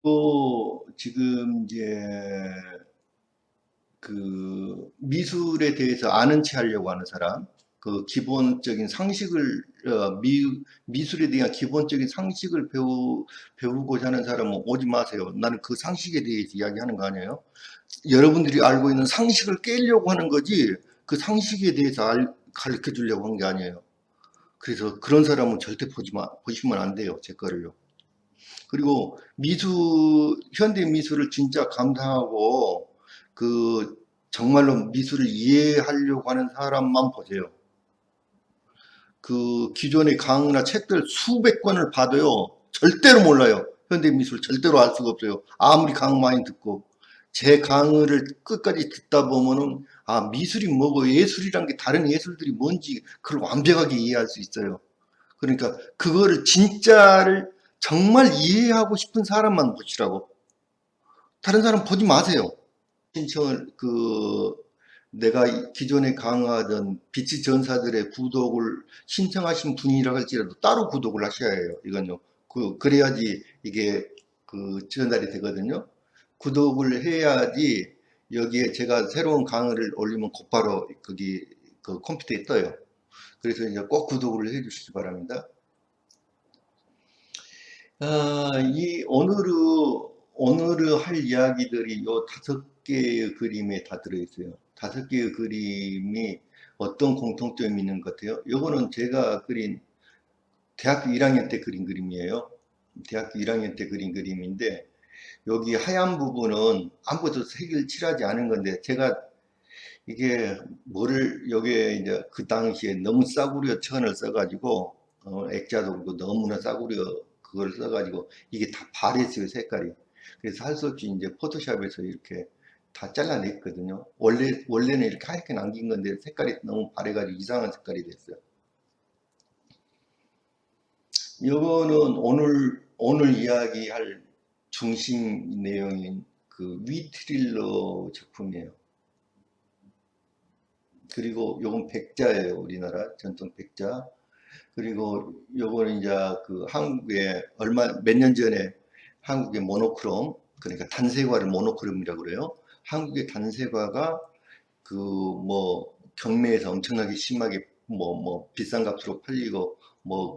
또 지금 이제 그 미술에 대해서 아는 체 하려고 하는 사람, 그 기본적인 상식을 미술에 대한 기본적인 상식을 배우고자 하는 사람은 오지 마세요. 나는 그 상식에 대해서 이야기하는 거 아니에요. 여러분들이 알고 있는 상식을 깨려고 하는 거지 그 상식에 대해서 가르쳐 주려고 한 게 아니에요. 그래서 그런 사람은 절대 보시면 안 돼요. 제 거를요. 그리고 현대 미술을 진짜 감상하고, 그, 정말로 미술을 이해하려고 하는 사람만 보세요. 그 기존의 강의나 책들 수백 권을 봐도요, 절대로 몰라요. 현대 미술 절대로 알 수가 없어요. 아무리 강의 많이 듣고. 제 강의를 끝까지 듣다 보면은, 아, 미술이 뭐고 예술이란 게 다른 예술들이 뭔지 그걸 완벽하게 이해할 수 있어요. 그러니까 그거를 진짜를 정말 이해하고 싶은 사람만 보시라고. 다른 사람 보지 마세요. 신청을 내가 기존에 강화하던 비치 전사들의 구독을 신청하신 분이라 할지라도 따로 구독을 하셔야 해요. 이건요. 그래야지 이게 전달이 되거든요. 구독을 해야지 여기에 제가 새로운 강의를 올리면 곧바로 거기 그 컴퓨터에 떠요. 그래서 이제 꼭 구독을 해 주시기 바랍니다. 오늘의 할 이야기들이 요 5개의 그림에 다 들어있어요. 5개의 그림이 어떤 공통점이 있는 것 같아요? 요거는 제가 그린 대학교 1학년 때 그린 그림이에요. 대학교 1학년 때 그린 그림인데, 여기 하얀 부분은 아무것도 색을 칠하지 않은 건데, 제가 이게 여기에 이제 그 당시에 너무 싸구려 천을 써가지고, 액자도 그렇고 너무나 싸구려 그걸 써가지고 이게 다 바랬어요, 색깔이. 그래서 할 수 없이 이제 포토샵에서 이렇게 다 잘라냈거든요. 원래는 이렇게 하얗게 남긴 건데 색깔이 너무 바래가지고 이상한 색깔이 됐어요. 이거는 오늘 이야기할 중심 내용인 그 위트릴러 작품이에요. 그리고 요건 백자예요. 우리나라 전통 백자. 그리고 요거는 이제 그 한국에 몇 년 전에 한국의 모노크롬, 그러니까 단색화를 모노크롬이라고 그래요. 한국의 단색화가 경매에서 엄청나게 심하게 비싼 값으로 팔리고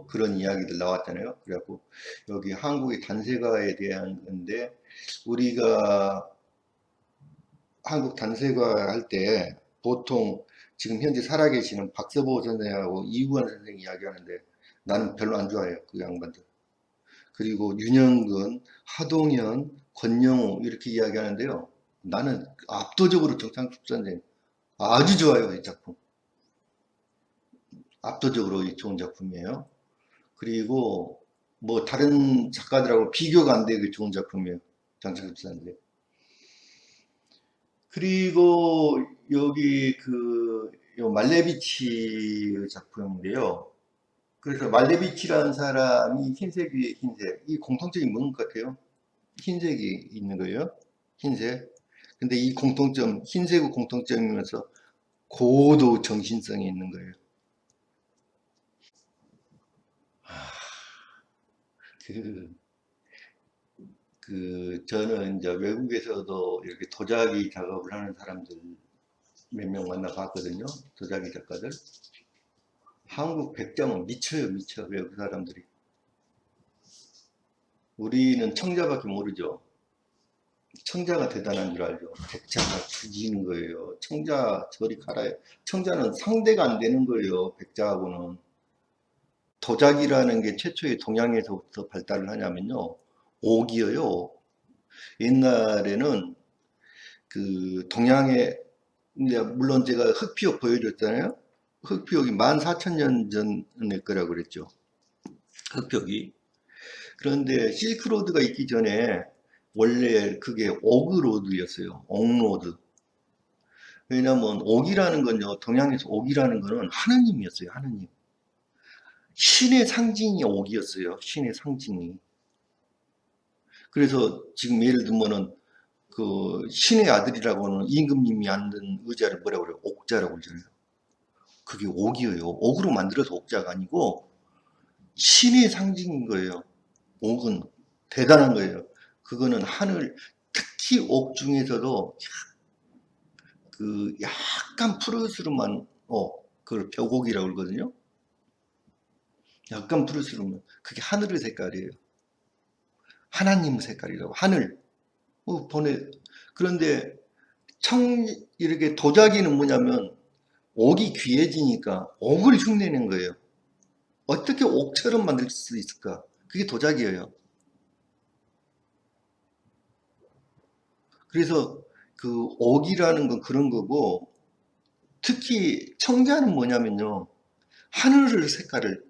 그런 이야기들 나왔잖아요. 그래갖고 여기 한국의 단색화에 대한 건데, 우리가 한국 단색화 할 때 보통 지금 현재 살아계시는 박서보 선생하고 이구환 선생 이야기하는데, 나는 별로 안 좋아해요. 그 양반들. 그리고 윤영근, 하동현, 권영우 이렇게 이야기하는데요. 나는 압도적으로 정창숙 선생 아주 좋아요. 이 작품. 압도적으로 좋은 작품이에요. 그리고 다른 작가들하고 비교가 안 되게 좋은 작품이에요. 정창숙 선생. 그리고 여기 요 말레비치 작품인데요. 그래서 말레비치라는 사람이 흰색 위에 흰색, 이 공통점이 뭔 것 같아요? 흰색이 있는 거예요. 흰색. 근데 이 흰색의 공통점이면서 고도 정신성이 있는 거예요. 그, 저는 이제 외국에서도 이렇게 도자기 작업을 하는 사람들 몇 명 만나봤거든요. 도자기 작가들. 한국 백장은 미쳐요, 미쳐. 외국 사람들이. 우리는 청자밖에 모르죠. 청자가 대단한 줄 알죠. 백자가 죽이는 거예요. 청자 저리 가라요. 청자는 상대가 안 되는 거예요. 백자하고는. 도자기라는 게 최초의 동양에서부터 발달을 하냐면요. 옥이에요. 옛날에는 동양에, 이제 물론 제가 흑피옥 보여줬잖아요. 흑피옥이 14,000년 전의 거라고 그랬죠. 흑피옥이. 그런데 실크로드가 있기 전에 원래 그게 오그로드였어요. 옥로드. 왜냐면 옥이라는 건요, 동양에서 옥이라는 거는 하느님이었어요, 하느님. 신의 상징이 옥이었어요, 신의 상징이. 그래서 지금 예를 들면은 신의 아들이라고는 임금님이 앉는 의자를 뭐라고 그래요? 옥자라고 그러잖아요. 그게 옥이에요. 옥으로 만들어서 옥자가 아니고 신의 상징인 거예요. 옥은 대단한 거예요. 그거는 하늘, 특히 옥 중에서도 그 약간 푸르스름한 그걸 벽옥이라고 그러거든요. 약간 푸르스름한 그게 하늘의 색깔이에요. 하나님 색깔이라고. 하늘 보내. 그런데 이렇게 도자기는 뭐냐면 옥이 귀해지니까 옥을 흉내낸 거예요. 어떻게 옥처럼 만들 수 있을까? 그게 도자기예요. 그래서 그 옥이라는 건 그런 거고, 특히 청자는 뭐냐면요, 하늘 색깔을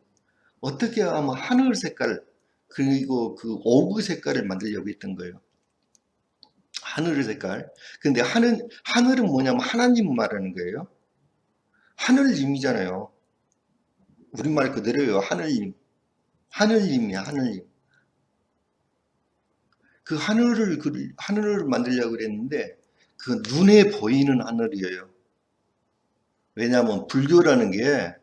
어떻게 하면 하늘 색깔 그리고 그 옥의 색깔을 만들려고 했던 거예요. 하늘의 색깔. 근데 하늘은 뭐냐면 하나님 말하는 거예요. 하늘님이잖아요. 우리말 그대로예요. 하늘님. 하늘님이야, 하늘님. 그 하늘을 만들려고 그랬는데, 그 눈에 보이는 하늘이에요. 왜냐하면 불교라는 게,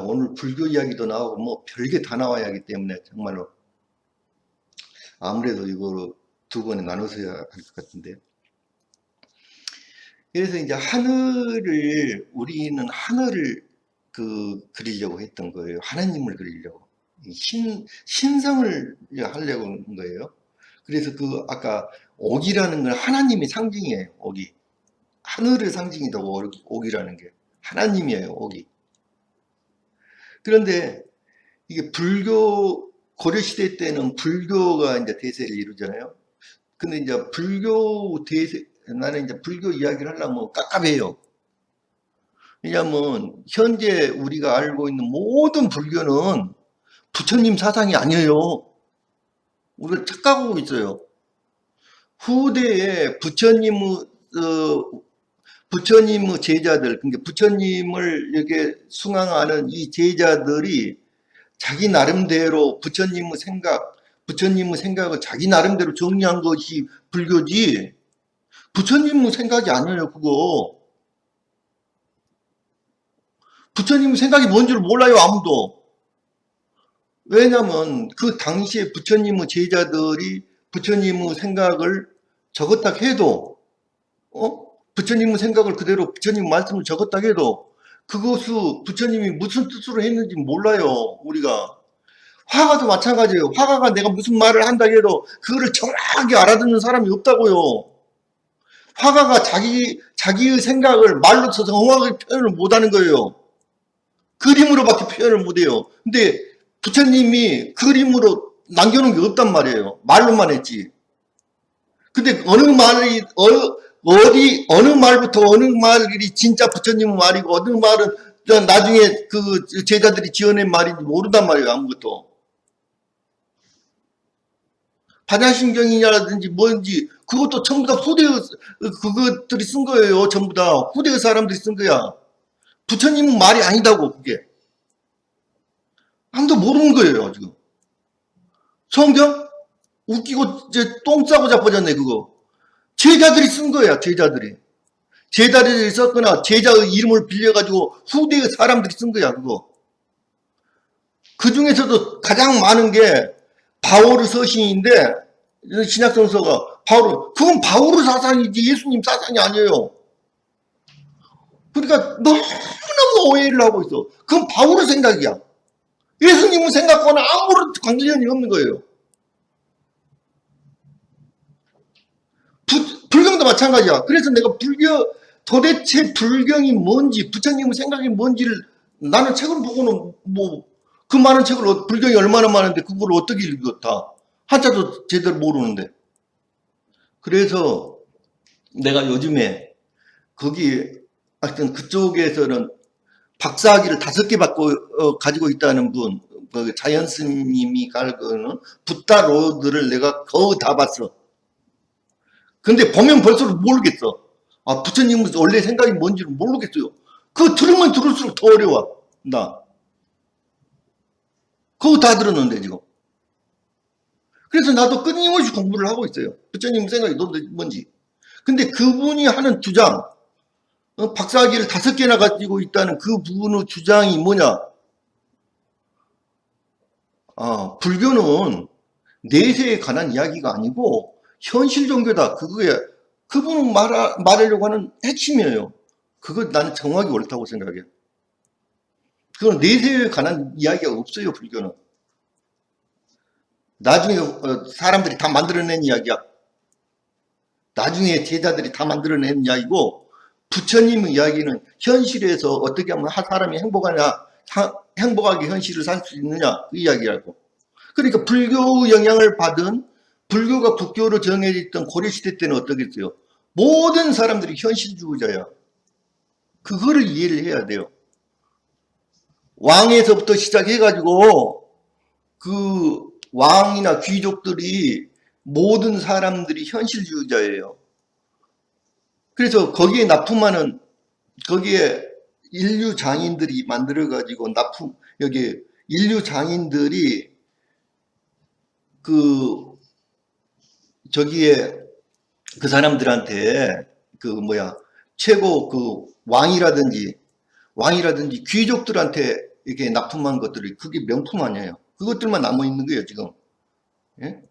오늘 불교 이야기도 나오고, 뭐, 별게 다 나와야 하기 때문에, 정말로. 아무래도 이거로 두 번에 나눠서야 할 것 같은데. 그래서 이제 우리는 하늘을 그리려고 했던 거예요. 하나님을 그리려고. 신성을 하려고 한 거예요. 그래서 아까 옥이라는 건 하나님의 상징이에요. 옥이. 하늘의 상징이라고 옥이라는 게. 하나님이에요, 옥이. 그런데 이게 고려시대 때는 불교가 이제 대세를 이루잖아요. 근데 이제 나는 이제 불교 이야기를 하려면 깝깝해요. 왜냐하면 현재 우리가 알고 있는 모든 불교는 부처님 사상이 아니에요. 우리가 착각하고 있어요. 후대에 부처님의 제자들, 그러니까 부처님을 이렇게 숭앙하는 이 제자들이 자기 나름대로 부처님의 생각을 자기 나름대로 정리한 것이 불교지, 부처님의 생각이 아니에요, 그거. 부처님 생각이 뭔 줄 몰라요, 아무도. 왜냐면 그 당시에 부처님의 제자들이 부처님의 생각을 적었다 해도, 부처님의 생각을 그대로 부처님 말씀을 적었다 해도 그것을 부처님이 무슨 뜻으로 했는지 몰라요, 우리가. 화가도 마찬가지예요. 화가가 내가 무슨 말을 한다 해도 그거를 정확하게 알아듣는 사람이 없다고요. 화가가 자기의 생각을 말로 써서 정확하게 표현을 못하는 거예요. 그림으로밖에 표현을 못해요. 근데 부처님이 그림으로 남겨놓은 게 없단 말이에요. 말로만 했지. 근데 어느 말부터 어느 말이 진짜 부처님 말이고 어느 말은 나중에 그 제자들이 지어낸 말인지 모른단 말이에요. 아무것도. 반야신경이냐든지 뭔지 그것도 전부 다 그것들이 쓴 거예요. 전부 다 후대의 사람들이 쓴 거야. 부처님은 말이 아니다고. 그게 아무도 모르는 거예요. 지금 성경 웃기고 이제 똥 싸고 자빠졌네. 그거 제자들이 쓴 거야. 제자들이 썼거나 제자의 이름을 빌려가지고 후대의 사람들이 쓴 거야. 그거 그 중에서도 가장 많은 게 바오르 서신인데, 신약성서가 그건 바오르 사상이지 예수님 사상이 아니에요. 그러니까 너무너무 오해를 하고 있어. 그건 바오르 생각이야. 예수님의 생각과는 아무런 관련이 없는 거예요. 불경도 마찬가지야. 그래서 내가 도대체 불경이 뭔지, 부처님의 생각이 뭔지를 나는 책을 보고는 그 많은 책을 불경이 얼마나 많은데 그걸 어떻게 읽었다. 한자도 제대로 모르는데. 그래서 내가 요즘에 하여튼 그쪽에서는 박사학위를 5개 가지고 있다는 분, 자연스님이 가르치는 붓다 로드를 내가 거의 다 봤어. 근데 보면 볼수록 모르겠어. 부처님은 원래 생각이 뭔지를 모르겠어요. 그거 들으면 들을수록 더 어려워. 그거 다 들었는데 지금. 그래서 나도 끊임없이 공부를 하고 있어요. 부처님 생각이 뭔지. 근데 그분이 하는 주장, 박사학위를 5개나 가지고 있다는 그 부분의 주장이 뭐냐? 불교는 내세에 관한 이야기가 아니고 현실 종교다. 그거에 그분은 말하려고 하는 핵심이에요. 그거 나는 정확히 옳다고 생각해요. 그건 내세에 관한 이야기가 없어요, 불교는. 나중에 사람들이 다 만들어낸 이야기야. 나중에 제자들이 다 만들어낸 이야기고, 부처님의 이야기는 현실에서 어떻게 하면 사람이 행복하게 현실을 살 수 있느냐, 그 이야기라고. 그러니까 불교 영향을 받은, 불교가 국교로 정해졌던 고려시대 때는 어떻겠어요? 모든 사람들이 현실주의자야. 그거를 이해를 해야 돼요. 왕에서부터 시작해가지고 그 왕이나 귀족들이 모든 사람들이 현실주의자예요. 그래서 거기에 납품하는 거기에 인류 장인들이 만들어가지고 여기 인류 장인들이 그 저기에 그 사람들한테 그 뭐야 최고 그 왕이라든지 귀족들한테 이렇게 납품한 것들이 그게 명품 아니에요. 그것들만 남아 있는 거예요 지금. 예?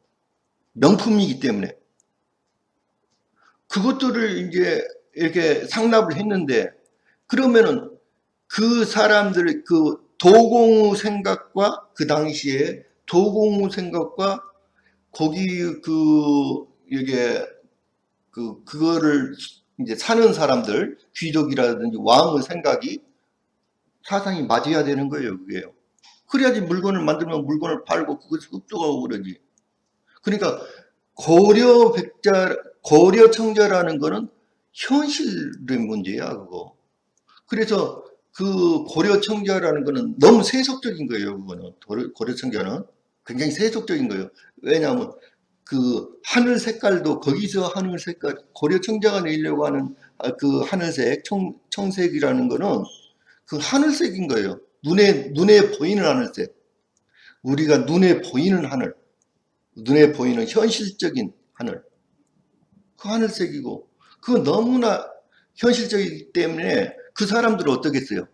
명품이기 때문에 그것들을 이제 이렇게 상납을 했는데 그러면은 그 사람들 그 도공의 생각과 그 당시에 도공의 생각과 거기 이게 그거를 이제 사는 사람들 귀족이라든지 왕의 생각이 사상이 맞아야 되는 거예요, 그게요. 그래야지 물건을 만들면 물건을 팔고 그것이 흡족하고 그러지. 그러니까 고려 청자라는 거는 현실의 문제야, 그거. 그래서 그 고려 청자라는 거는 너무 세속적인 거예요, 그거는. 고려 청자는 굉장히 세속적인 거예요. 왜냐하면 그 하늘 색깔도 거기서 하늘 색깔, 고려 청자가 내려고 하는 그 하늘색, 청색이라는 거는 그 하늘색인 거예요. 눈에 보이는 하늘색. 우리가 눈에 보이는 하늘, 눈에 보이는 현실적인 하늘. 그 하늘색이고, 그거 너무나 현실적이기 때문에 그 사람들은 어떻겠어요?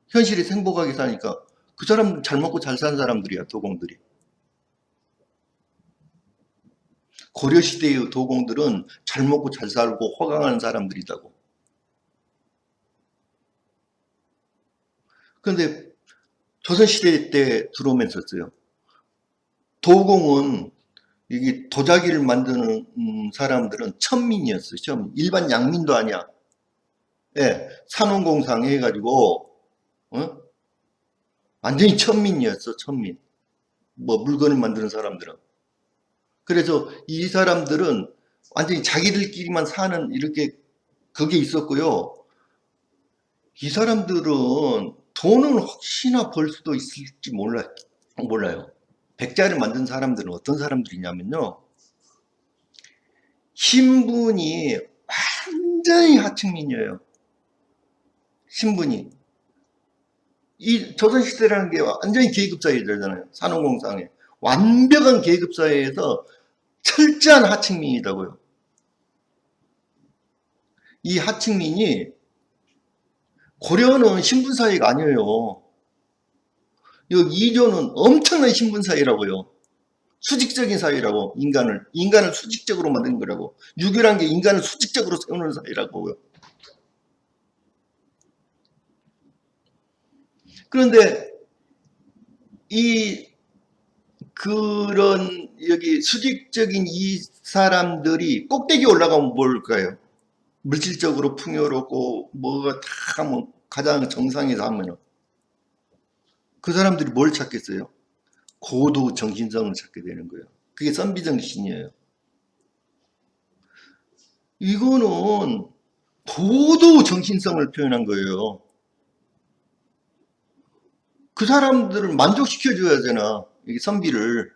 현실에서 행복하게 사니까 그 사람 잘 먹고 잘 사는 사람들이야, 도공들이. 고려시대의 도공들은 잘 먹고 잘 살고 호강하는 사람들이라고. 그런데 조선시대 때 들어오면서요. 도공은 이게 도자기를 만드는 사람들은 천민이었어요. 천민. 일반 양민도 아니야. 예, 산업공상 해가지고 어? 완전히 천민이었어. 천민. 뭐 물건을 만드는 사람들은. 그래서 이 사람들은 완전히 자기들끼리만 사는 이렇게 그게 있었고요. 이 사람들은 돈은 혹시나 벌 수도 있을지 몰라요. 백자를 만든 사람들은 어떤 사람들이냐면요. 신분이 완전히 하층민이에요. 신분이. 이 조선시대라는 게 완전히 계급사회잖아요. 산업공상에. 완벽한 계급사회에서 철저한 하층민이라고요. 이 하층민이 고려는 신분사회가 아니에요. 이조는 엄청난 신분사회라고요. 수직적인 사회라고, 인간을 수직적으로 만드는 거라고. 유교란 게 인간을 수직적으로 세우는 사회라고요. 그런데 여기 수직적인 이 사람들이 꼭대기 올라가면 뭘까요? 물질적으로 풍요롭고 뭐가 다 하면 가장 정상에서 하면은 그 사람들이 뭘 찾겠어요? 고도 정신성을 찾게 되는 거예요. 그게 선비정신이에요. 이거는 고도 정신성을 표현한 거예요. 그 사람들을 만족시켜줘야 되나, 이게 선비를.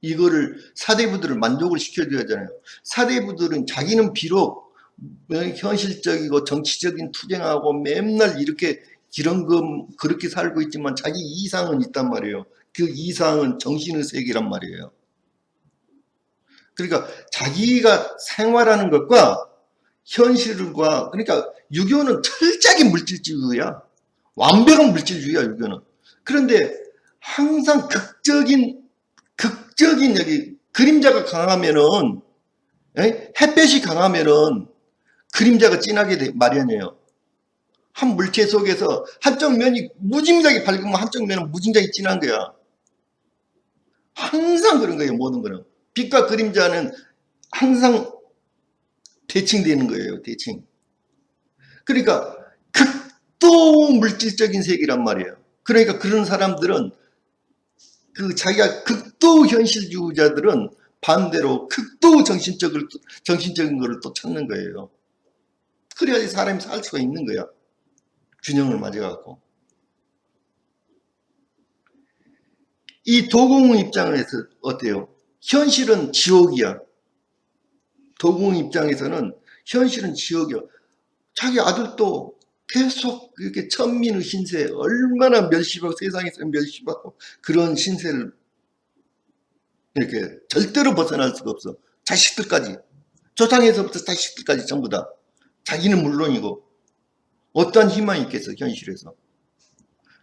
이거를 사대부들을 만족을 시켜줘야 되잖아요. 사대부들은 자기는 비록 현실적이고 정치적인 투쟁하고 맨날 이렇게 기런금 그렇게 살고 있지만 자기 이상은 있단 말이에요. 그 이상은 정신의 세계란 말이에요. 그러니까 자기가 생활하는 것과 현실과 그러니까 유교는 철저하게 물질주의야. 완벽한 물질주의야 유교는. 그런데 항상 극적인 여기 그림자가 강하면은, 햇볕이 강하면은 그림자가 진하게 마련이에요. 한 물체 속에서 한쪽 면이 무진장이 밝으면 한쪽 면은 무진장이 진한 거야. 항상 그런 거예요. 모든 거는 빛과 그림자는 항상 대칭되는 거예요. 대칭. 그러니까 극도 물질적인 세계란 말이에요. 그러니까 그런 사람들은, 그 자기가 극도 현실주의자들은 반대로 극도 정신적인 거를 또 찾는 거예요. 그래야지 사람이 살 수가 있는 거야. 균형을 맞아갖고. 이 도공의 입장에서 어때요? 현실은 지옥이야. 도공의 입장에서는 현실은 지옥이야. 자기 아들도 계속 이렇게 천민의 신세, 얼마나 멸시하고 세상에서 멸시하고 그런 신세를 이렇게 절대로 벗어날 수가 없어. 자식들까지. 조상에서부터 자식들까지 전부 다. 자기는 물론이고 어떠한 희망이 있겠어, 현실에서.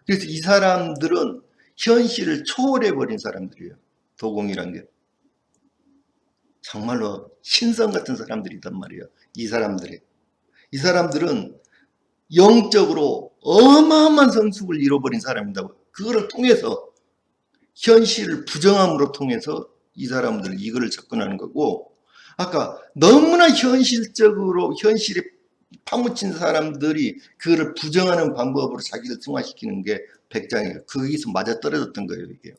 그래서 이 사람들은 현실을 초월해버린 사람들이에요. 도공이란 게. 정말로 신성 같은 사람들이단 말이에요. 이 사람들이. 이 사람들은 영적으로 어마어마한 성숙을 잃어버린 사람이다. 그거를 통해서, 현실을 부정함으로 통해서 이 사람들은 이거를 접근하는 거고, 아까 너무나 현실적으로 현실에 파묻힌 사람들이 그거를 부정하는 방법으로 자기를 승화시키는 게 백장이에요. 거기서 맞아떨어졌던 거예요. 이게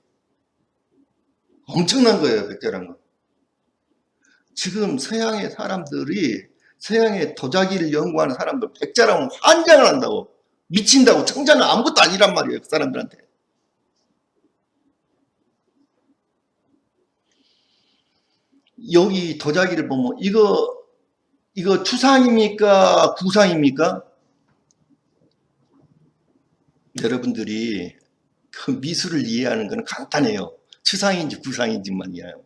엄청난 거예요. 백자란 건. 지금 서양의 사람들이, 서양의 도자기를 연구하는 사람들 백자라면 환장을 한다고, 미친다고. 청자는 아무것도 아니란 말이에요. 그 사람들한테. 여기 도자기를 보면 이거 추상입니까? 구상입니까? 여러분들이 그 미술을 이해하는 건 간단해요. 추상인지 구상인지만 이해해요.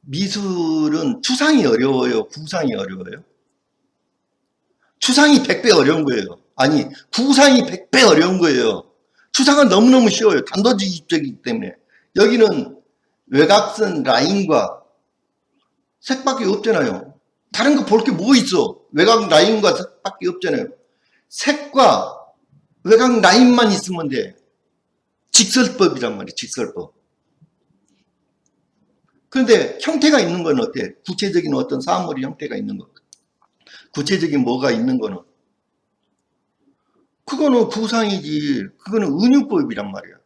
미술은 추상이 어려워요? 구상이 어려워요? 추상이 100배 어려운 거예요. 아니, 구상이 100배 어려운 거예요. 추상은 너무너무 쉬워요. 단도직입적이기 때문에. 여기는 외곽선 라인과 색밖에 없잖아요. 다른 거 볼 게 뭐 있어? 외곽 라인과 색밖에 없잖아요. 색과 외곽 라인만 있으면 돼. 직설법이란 말이에요. 직설법. 그런데 형태가 있는 건 어때? 구체적인 어떤 사물의 형태가 있는 것. 구체적인 뭐가 있는 거는. 그거는 구상이지. 그거는 은유법이란 말이야.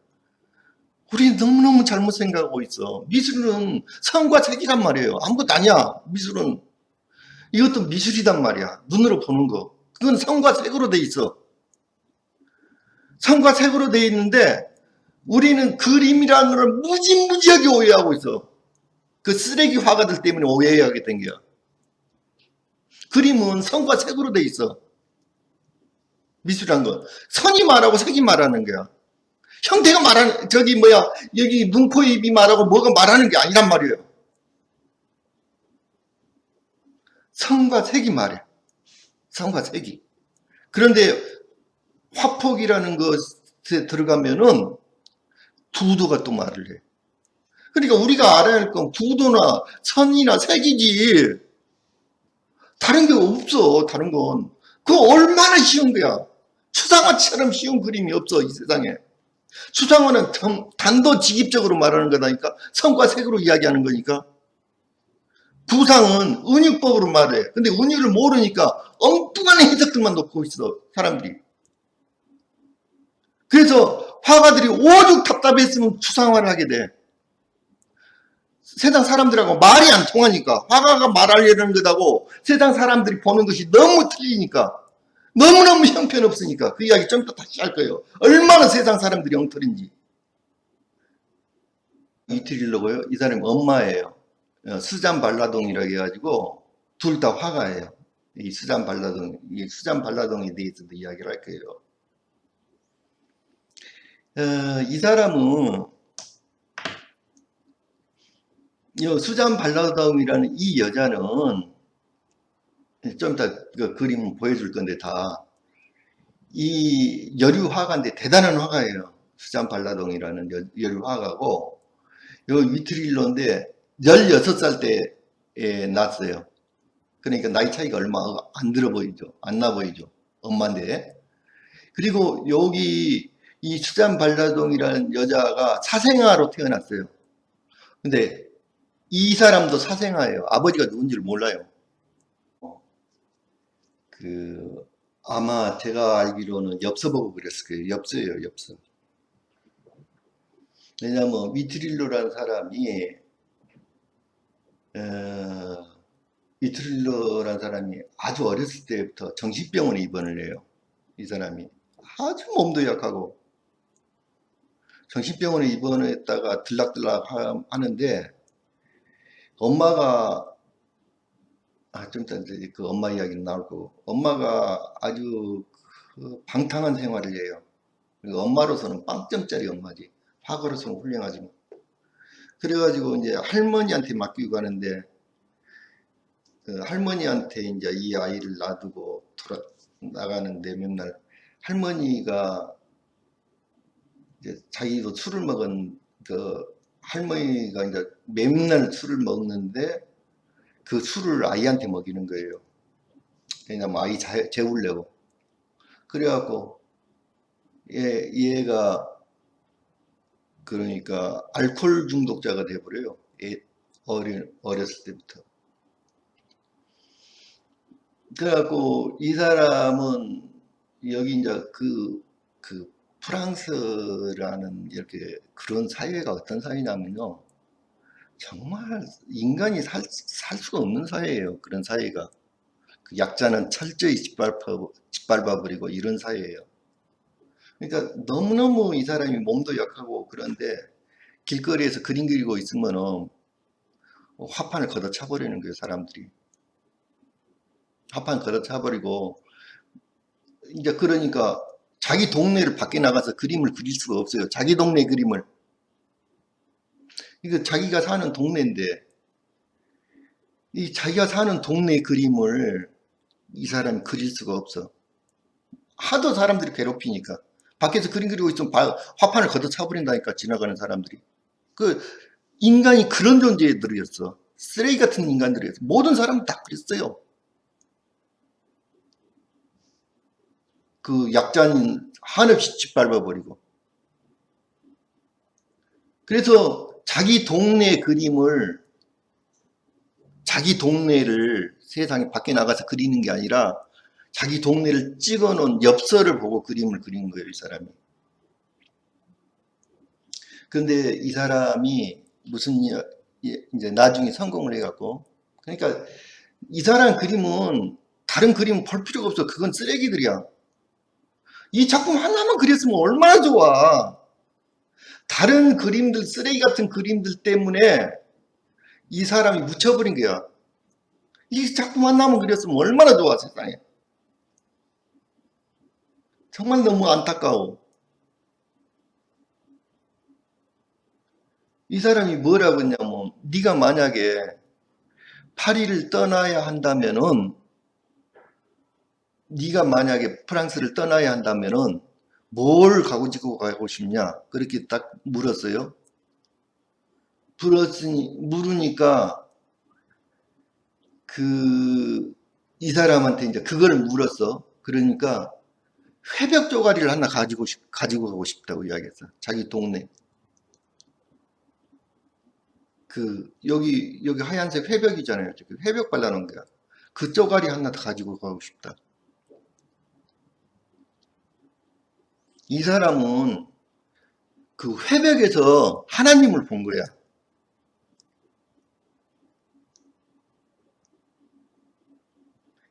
우리 너무너무 잘못 생각하고 있어. 미술은 성과 색이란 말이에요. 아무것도 아니야. 미술은. 이것도 미술이단 말이야. 눈으로 보는 거. 그건 성과 색으로 돼 있어. 성과 색으로 돼 있는데 우리는 그림이라는 걸 무지무지하게 오해하고 있어. 그 쓰레기 화가들 때문에 오해하게 된 거야. 그림은 성과 색으로 돼 있어. 미술이란 건 선이 말하고 색이 말하는 거야. 형태가 말하는, 여기 눈, 코, 입이 말하고 뭐가 말하는 게 아니란 말이에요. 성과 색이 말해. 성과 색이. 그런데 화폭이라는 것에 들어가면은 구도가 또 말을 해. 그러니까 우리가 알아야 할 건 구도나 선이나 색이지. 다른 게 없어. 다른 건. 그거 얼마나 쉬운 거야. 추상화처럼 쉬운 그림이 없어. 이 세상에. 추상화는 단도직입적으로 말하는 거다니까. 성과 색으로 이야기하는 거니까. 구상은 은유법으로 말해. 근데 은유를 모르니까 엉뚱한 해석들만 놓고 있어. 사람들이. 그래서 화가들이 오죽 답답했으면 추상화를 하게 돼. 세상 사람들하고 말이 안 통하니까. 화가가 말하려는 것하고 세상 사람들이 보는 것이 너무 틀리니까. 너무너무 형편없으니까. 그 이야기 좀 더 다시 할 거예요. 얼마나 세상 사람들이 엉터리인지. 이틀일러고요. 이 사람이 엄마예요. 수잔 발라동이라고 해가지고 둘 다 화가예요. 이 수잔 발라동에 대해서도 이야기를 할 거예요. 이 사람은 수잔 발라동이라는 이 여자는 좀 이따 그 그림 보여줄 건데 이 여류 화가인데 대단한 화가예요. 수잔 발라동이라는 열화가고, 요 위트릴로인데 16살 때에 났어요. 그러니까 나이 차이가 얼마 안 들어 보이죠. 안 나 보이죠. 엄마인데. 그리고 여기 이 수잔 발라동이라는 여자가 사생아로 태어났어요. 근데 이 사람도 사생아예요. 아버지가 누군지를 몰라요. 그 아마 제가 알기로는 엽서 보고 그랬을 거예요. 엽서예요, 엽서. 왜냐면 위트릴로라는 사람이 어, 위트릴로라는 사람이 아주 어렸을 때부터 정신병원에 입원을 해요. 이 사람이 아주 몸도 약하고 정신병원에 입원했다가 들락들락 하는데 엄마가 좀 이따 이제 그 엄마 이야기는 나올 거고 엄마가 아주 그 방탕한 생활을 해요. 그리고 엄마로서는 빵점짜리 엄마지. 화가로서는 훌륭하지만. 그래가지고 이제 할머니한테 맡기고 가는데 그 할머니한테 이제 이 아이를 놔두고 돌아 나가는데 맨날 할머니가 이제 자기도 술을 먹은 그 할머니가 이제 맨날 술을 먹는데 그 술을 아이한테 먹이는 거예요. 왜냐면 아이 재우려고. 그래갖고 얘가 그러니까 알코올 중독자가 돼버려요. 어렸을 때부터. 그래갖고 이 사람은 여기 이제 그 프랑스라는 이렇게 그런 사회가 어떤 사회냐면요. 정말 인간이 살 수가 없는 사회예요. 그런 사회가. 그 약자는 철저히 짓밟아버리고 이런 사회예요. 그러니까 너무너무 이 사람이 몸도 약하고 그런데 길거리에서 그림 그리고 있으면은 화판을 걷어차버리는 거예요, 사람들이. 화판 걷어차버리고 이제 그러니까 자기 동네를 밖에 나가서 그림을 그릴 수가 없어요. 자기 동네 그림을. 이거 자기가 사는 동네인데 이 자기가 사는 동네 그림을 이 사람이 그릴 수가 없어. 하도 사람들이 괴롭히니까. 밖에서 그림 그리고 있으면 화판을 걷어차버린다니까 지나가는 사람들이. 그 인간이 그런 존재들이었어. 쓰레기 같은 인간들이었어. 모든 사람은 다 그랬어요. 그 약자는 한없이 짓밟아버리고. 그래서 자기 동네 그림을 자기 동네를 세상에 밖에 나가서 그리는 게 아니라 자기 동네를 찍어 놓은 엽서를 보고 그림을 그린 거예요, 이 사람이. 근데 이 사람이 무슨 이제 나중에 성공을 해갖고 그러니까 이 사람 그림은 다른 그림 볼 필요가 없어. 그건 쓰레기들이야. 이 작품 하나만 그렸으면 얼마나 좋아. 다른 그림들, 쓰레기 같은 그림들 때문에 이 사람이 묻혀버린 거야. 이 작품 하나만 그렸으면 얼마나 좋아, 세상에. 정말 너무 안타까워. 이 사람이 뭐라고 했냐면, 네가 만약에 파리를 떠나야 한다면은, 네가 만약에 프랑스를 떠나야 한다면은, 뭘 가지고 가고 싶냐? 그렇게 딱 물었어요. 물으니까, 이 사람한테 이제 그걸 물었어. 그러니까, 회벽 쪼가리를 하나 가지고 가고 싶다고 이야기했어. 자기 동네. 여기 하얀색 회벽이잖아요. 회벽 발라놓은 거야. 그 쪼가리 하나 더 가지고 가고 싶다. 이 사람은 그 회벽에서 하나님을 본 거야.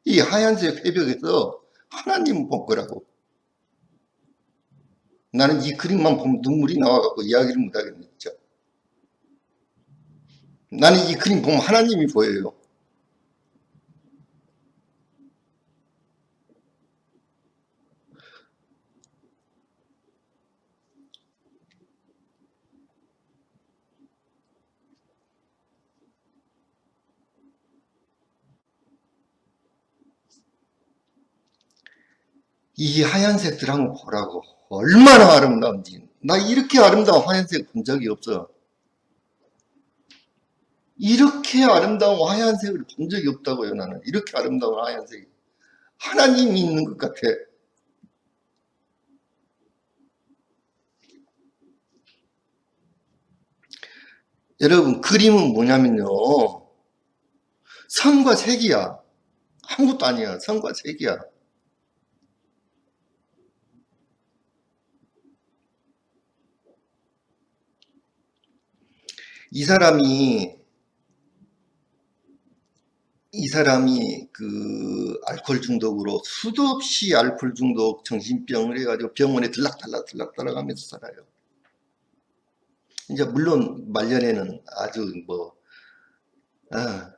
이 하얀색 회벽에서 하나님을 본 거라고. 나는 이 그림만 보면 눈물이 나와갖고 이야기를 못하겠네, 진짜. 나는 이 그림 보면 하나님이 보여요. 이 하얀색들 한번 보라고. 얼마나 아름다운지. 나 이렇게 아름다운 하얀색 본 적이 없어. 이렇게 아름다운 하얀색을 본 적이 없다고요, 나는. 이렇게 아름다운 하얀색이. 하나님이 있는 것 같아. 여러분, 그림은 뭐냐면요. 선과 색이야. 아무것도 아니야. 선과 색이야. 이 사람이 그 알코올 중독으로 수도 없이 알코올 중독 정신병을 해가지고 병원에 들락달락 하면서 살아요. 이제 물론 말년에는 아주 뭐 아,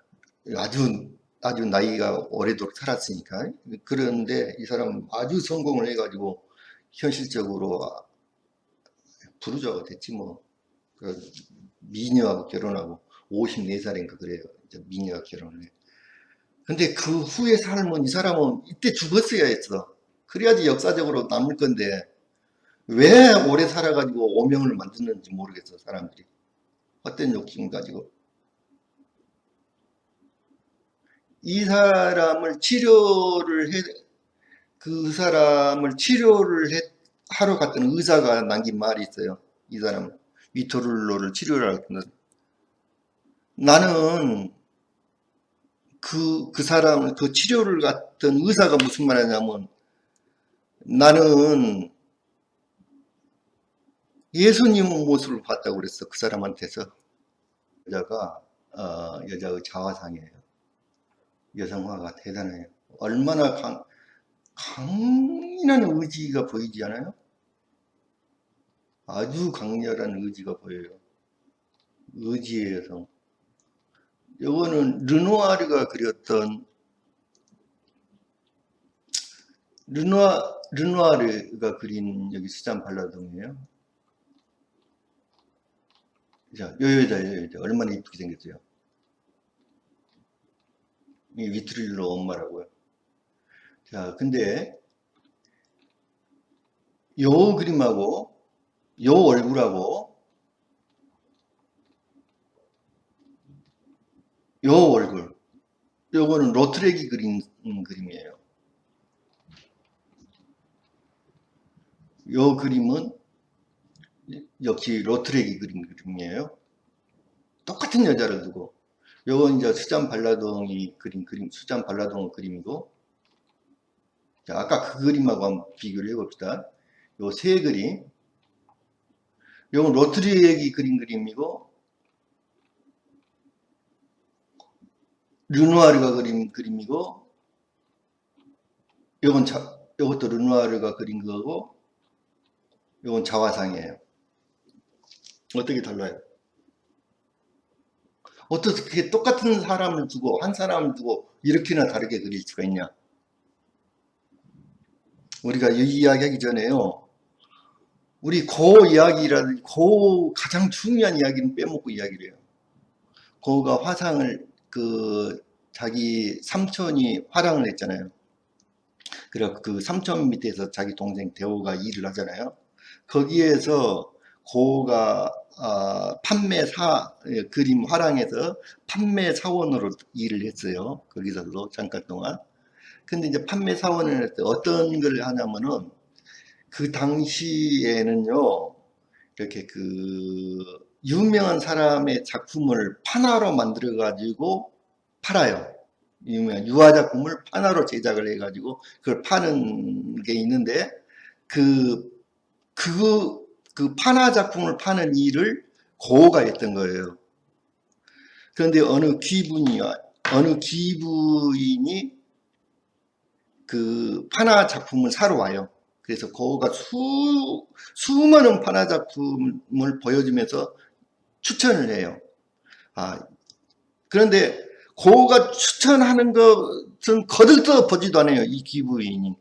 아주 나이가 오래도록 살았으니까. 그런데 이 사람은 아주 성공을 해가지고 현실적으로 부르주아가 됐지 뭐. 그 미녀하고 결혼하고 54살인가 그래요. 이제 미녀와 결혼을 해. 근데 그 후의 삶은 이 사람은 이때 죽었어야 했어. 그래야지 역사적으로 남을 건데 왜 오래 살아가지고 오명을 만드는지 모르겠어, 사람들이. 헛된 욕심 가지고. 이 사람을 그 사람을 하러 갔던 의사가 남긴 말이 있어요. 이 사람, 위토룰로를 치료를 하거든. 나는 그 사람, 그 치료를 갔던 의사가 무슨 말 하냐면, 나는 예수님 모습을 봤다고 그랬어. 그 사람한테서. 여자의 자화상이에요. 여성화가 대단해요. 얼마나 강인한 의지가 보이지 않아요? 아주 강렬한 의지가 보여요. 의지의 여성. 요거는 르누아르가 그린 여기 수잔 발라동이에요. 자, 요 여자 얼마나 이쁘게 생겼어요. 이 위트릴로 엄마라고요. 자, 근데 요 그림하고 요 얼굴하고 요 얼굴, 요거는 로트렉이 그린 그림이에요. 요 그림은 역시 로트렉이 그린 그림이에요. 똑같은 여자를 두고. 요건 이제 수잔 발라동이 그린 그림, 수잔 발라동 그림이고. 자, 아까 그 그림하고 한번 비교를 해봅시다. 요 세 그림. 요건 로트렉이 그린 그림이고, 르누아르가 그린 그림이고, 요것도 르누아르가 그린 거고, 요건 자화상이에요. 어떻게 달라요? 어떻게 똑같은 사람을 두고, 한 사람을 두고, 이렇게나 다르게 그릴 수가 있냐? 우리가 이 이야기 하기 전에요. 우리 가장 중요한 이야기는 빼먹고 이야기를 해요. 고가 자기 삼촌이 화랑을 했잖아요. 그리고 그 삼촌 밑에서 자기 동생 대호가 일을 하잖아요. 거기에서 고가 그림 화랑에서 판매 사원으로 일을 했어요. 거기서도 잠깐 동안. 근데 이제 판매 사원을 했을 때 어떤 걸 하냐면은 그 당시에는요, 이렇게 유명한 사람의 작품을 판화로 만들어가지고 팔아요. 유명한 유화 작품을 판화로 제작을 해가지고 그걸 파는 게 있는데, 그, 그 판화 작품을 파는 일을 고가 했던 거예요. 그런데 어느 귀부인이 그 판화 작품을 사러 와요. 그래서 고가 수많은 판화 작품을 보여주면서 추천을 해요. 그런데 고가 추천하는 것은 거들떠 보지도 않아요. 이 기부인이.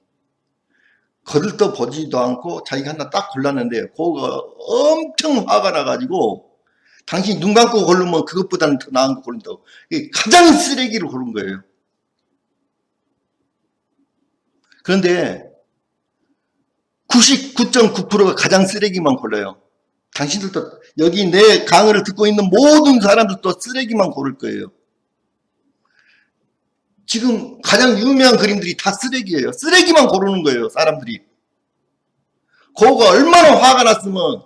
거들떠 보지도 않고 자기가 하나 딱 골랐는데 고가 엄청 화가 나가지고 당신이 눈 감고 고르면 그것보다는 더 나은 거 고른다고. 가장 쓰레기를 고른 거예요. 그런데 99.9%가 가장 쓰레기만 골라요. 당신들도 여기 내 강의를 듣고 있는 모든 사람들도 쓰레기만 고를 거예요. 지금 가장 유명한 그림들이 다 쓰레기예요. 쓰레기만 고르는 거예요, 사람들이. 그거가 얼마나 화가 났으면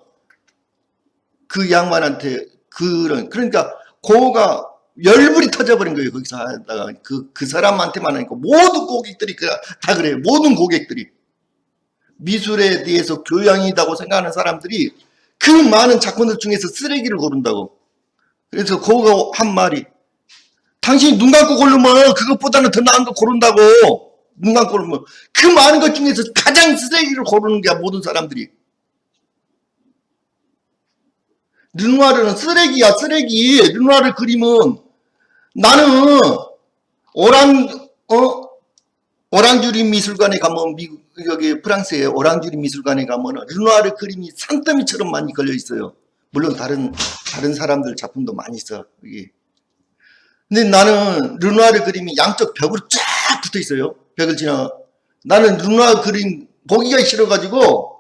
그 양반한테 그러니까 그거가 열불이 터져버린 거예요. 거기서 하다가 그 사람한테만 하니까 모든 고객들이 다 그래요. 모든 고객들이 미술에 대해서 교양이 있다고 생각하는 사람들이 그 많은 작품들 중에서 쓰레기를 고른다고. 그래서 그거가 한 말이 당신이 눈 감고 고르면 그것보다는 더 나은 거 고른다고. 눈 감고 고르면 그 많은 것 중에서 가장 쓰레기를 고르는 게 모든 사람들이. 르누아르는 쓰레기야, 쓰레기. 르누아르 그림은 나는 오랑주리 미술관에 가면 미국 여기 프랑스의 오랑주리 미술관에 가면 르누아르 그림이 산더미처럼 많이 걸려 있어요. 물론 다른 사람들 작품도 많이 있어 여기. 근데 나는 르누아르 그림이 양쪽 벽으로 쫙 붙어 있어요. 벽을 지나. 나는 르누아르 그림 보기가 싫어가지고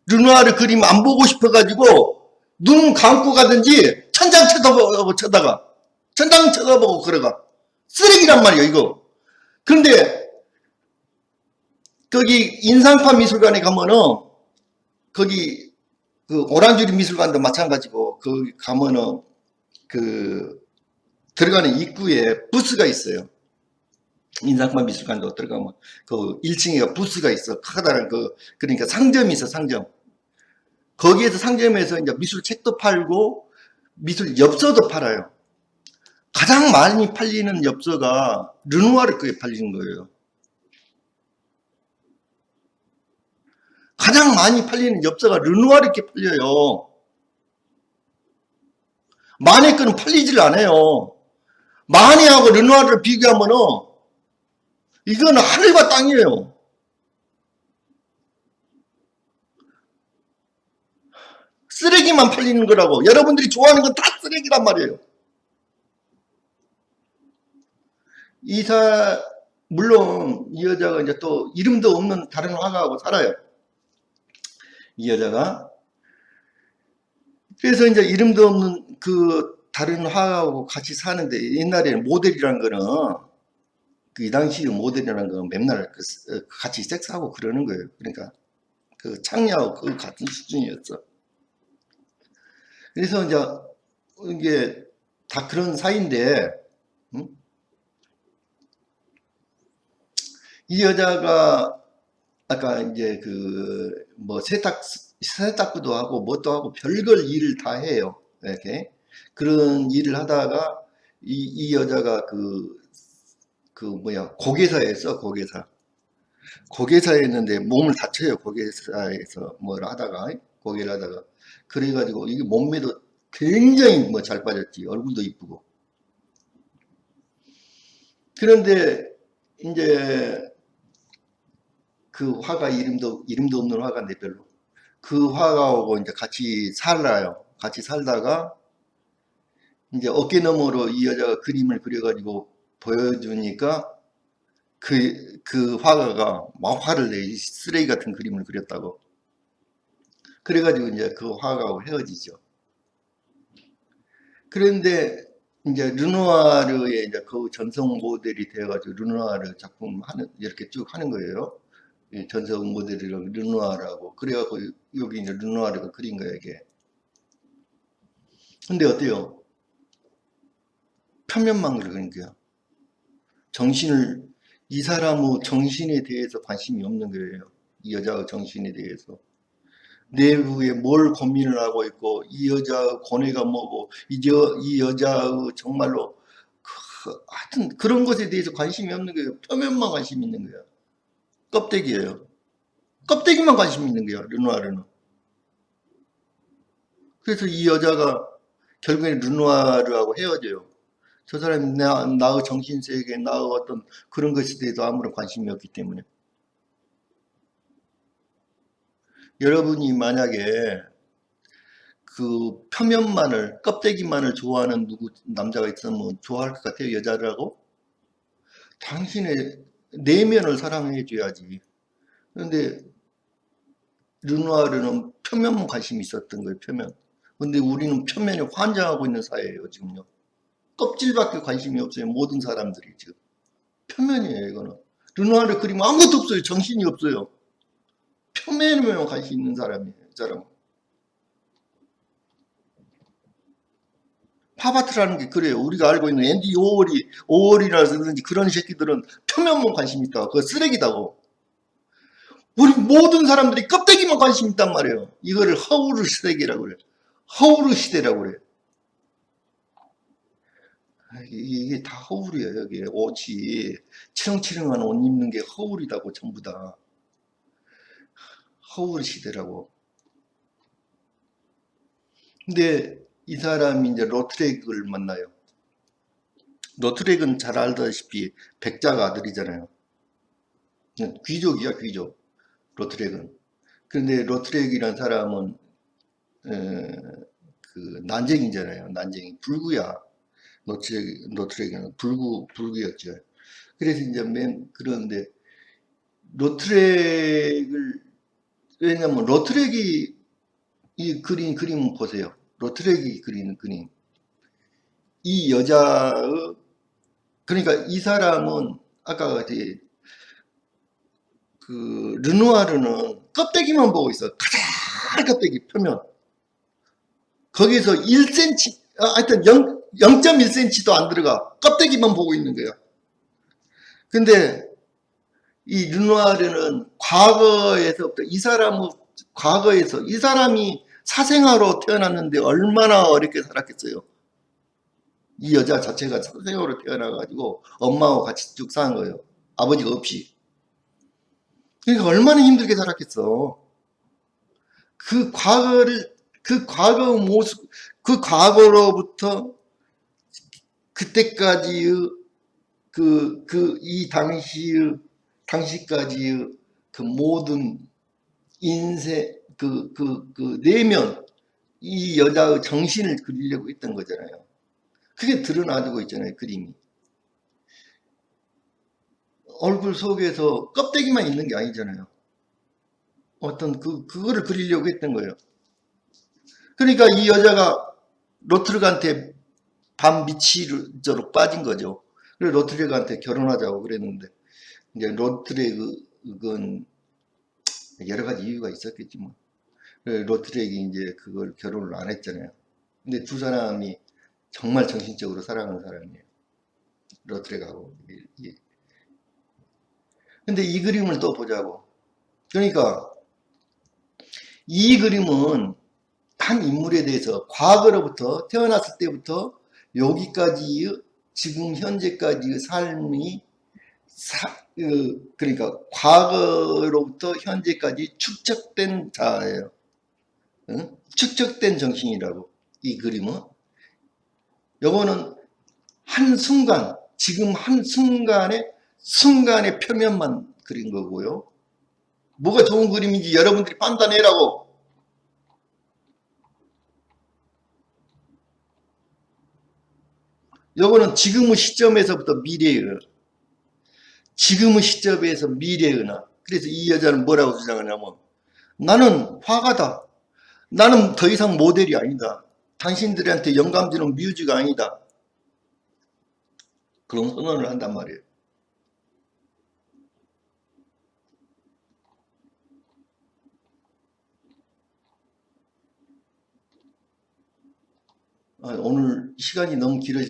르누아르 그림 안 보고 싶어가지고 눈 감고 가든지 천장 쳐다보고 천장 쳐다보고 걸어가. 쓰레기란 말이야 이거. 그런데 거기 인상파 미술관에 가면은 거기 그 오랑주리 미술관도 마찬가지고 거기 가면은 그 들어가는 입구에 부스가 있어요. 인상파 미술관도 들어가면 그 1층에 부스가 있어. 커다란 그러니까 상점이 있어, 상점. 거기에서 상점에서 이제 미술 책도 팔고 미술 엽서도 팔아요. 가장 많이 팔리는 엽서가 르누아르 거에 팔리는 거예요. 가장 많이 팔리는 엽서가 르누아르 게 팔려요. 마네 거는 팔리질 않아요. 마네하고 르누아르를 비교하면은 이거는 하늘과 땅이에요. 쓰레기만 팔리는 거라고. 여러분들이 좋아하는 건 다 쓰레기란 말이에요. 물론 이 여자가 이제 또 이름도 없는 다른 화가하고 살아요. 이 여자가. 그래서 이제 이름도 없는 그 다른 화가하고 같이 사는데 옛날에는 모델이란 거는 이 당시 모델이라는 건 맨날 같이 섹스하고 그러는 거예요. 그러니까 그 창녀하고 그 같은 수준이었어. 그래서 이제 이게 다 그런 사이인데, 응? 이 여자가 아까 이제 그 뭐 세탁부도 하고 뭣도 하고 별걸 일을 다 해요. 이렇게 그런 일을 하다가 이 여자가 그 뭐야 고개사였어. 고개사였는데 몸을 다쳐요. 고개사에서 뭘 하다가 고개를 하다가 그래가지고 이게 몸매도 굉장히 뭐 잘 빠졌지. 얼굴도 이쁘고. 그런데 이제 그 화가 이름도 없는 화가인데 별로 그 화가하고 이제 같이 살아요. 같이 살다가 이제 어깨너머로 이 여자가 그림을 그려가지고 보여주니까 그 화가가 막 화를 내. 쓰레기 같은 그림을 그렸다고. 그래가지고 이제 그 화가하고 헤어지죠. 그런데 이제 르누아르의 이제 그 전성 모델이 되어가지고 르누아르 작품 이렇게 쭉 하는 거예요. 전성 모델이라고 르누아르하고. 그래갖고 여기 이제 르누아르가 그린 거예요, 이게. 근데 어때요? 표면만 그린 거야. 이 사람의 정신에 대해서 관심이 없는 거예요. 이 여자의 정신에 대해서. 내부에 뭘 고민을 하고 있고, 이 여자의 고뇌가 뭐고, 이 여자의 정말로, 하여튼 그런 것에 대해서 관심이 없는 거예요. 표면만 관심이 있는 거야. 껍데기예요. 껍데기만 관심 있는 거야, 르누아르는. 그래서 이 여자가 결국에 르누아르하고 헤어져요. 저 사람이 나의 정신세계, 나의 어떤 그런 것에 대해서 아무런 관심이 없기 때문에. 여러분이 만약에 그 표면만을, 껍데기만을 좋아하는 남자가 있으면 좋아할 것 같아요, 여자라고? 당신의 내면을 사랑해 줘야지. 그런데 르누아르는 표면만 관심이 있었던 거예요, 표면. 근데 우리는 표면에 환장하고 있는 사회예요, 지금요. 껍질밖에 관심이 없어요, 모든 사람들이 지금. 표면이에요, 이거는. 르누아르 그림 아무것도 없어요, 정신이 없어요. 표면에만 관심 있는 사람이에요, 이 사람은. 팝아트라는 게 그래요. 우리가 알고 있는 앤디 오월이라든지 그런 새끼들은 표면만 관심 있다. 그거 쓰레기다고. 우리 모든 사람들이 껍데기만 관심 있단 말이에요. 이거를 허우르 시대라고 그래요. 허우르 시대라고 그래요. 이게 다 허울이에요. 여기 옷이 치렁치렁한 옷 입는 게 허울이다고 전부 다. 허울 시대라고. 근데 이 사람이 이제 로트렉을 만나요. 로트렉은 잘 알다시피 백작 아들이잖아요. 귀족이야, 귀족. 로트렉은. 그런데 로트렉이란 사람은 그 난쟁이잖아요. 난쟁이. 불구야. 노트렉은 불구였죠. 그래서 이제 그런데 로트렉을 왜냐면 로트렉이 이 그린 그림 보세요. 로트렉이 그리는 그림. 이 여자의 그러니까 이 사람은 아까 같이 그 르누아르는 껍데기만 보고 있어. 가장 껍데기 표면. 거기서 1cm, 하여튼 0.1cm도 안 들어가. 껍데기만 보고 있는 거야. 근데 이 르누아르는 과거에서부터 이 사람은 과거에서 이 사람이 사생아로 태어났는데 얼마나 어렵게 살았겠어요. 이 여자 자체가 사생아로 태어나가지고 엄마하고 같이 쭉 사는 거예요. 아버지가 없이. 그러니까 얼마나 힘들게 살았겠어. 그 과거를 그 과거 모습 그 과거로부터 그때까지의 이 당시까지의 그 모든 인생, 내면, 이 여자의 정신을 그리려고 했던 거잖아요. 그게 드러나고 있잖아요, 그림이. 얼굴 속에서 껍데기만 있는 게 아니잖아요. 어떤 그거를 그리려고 했던 거예요. 그러니까 이 여자가 로트르간테 반미치로 빠진 거죠. 그래서 로트르간테 결혼하자고 그랬는데, 이제 로트르건 여러 가지 이유가 있었겠지만, 로트렉이 이제 그걸 결혼을 안 했잖아요. 근데 두 사람이 정말 정신적으로 사랑하는 사람이에요. 로트렉하고. 근데 이 그림을 또 보자고. 그러니까 이 그림은 한 인물에 대해서 과거로부터 태어났을 때부터 여기까지 지금 현재까지의 삶이 그러니까 과거로부터 현재까지 축적된 자예요. 응? 축적된 정신이라고 이 그림은. 요거는 한순간, 지금 순간의 표면만 그린 거고요. 뭐가 좋은 그림인지 여러분들이 판단해라고. 요거는 지금의 시점에서부터 미래예요. 지금의 시점에서 미래의나. 그래서 이 여자는 뭐라고 주장하냐면, 나는 화가다. 나는 더 이상 모델이 아니다. 당신들한테 영감 주는 뮤즈가 아니다. 그런 선언을 한단 말이에요. 오늘 시간이 너무 길어지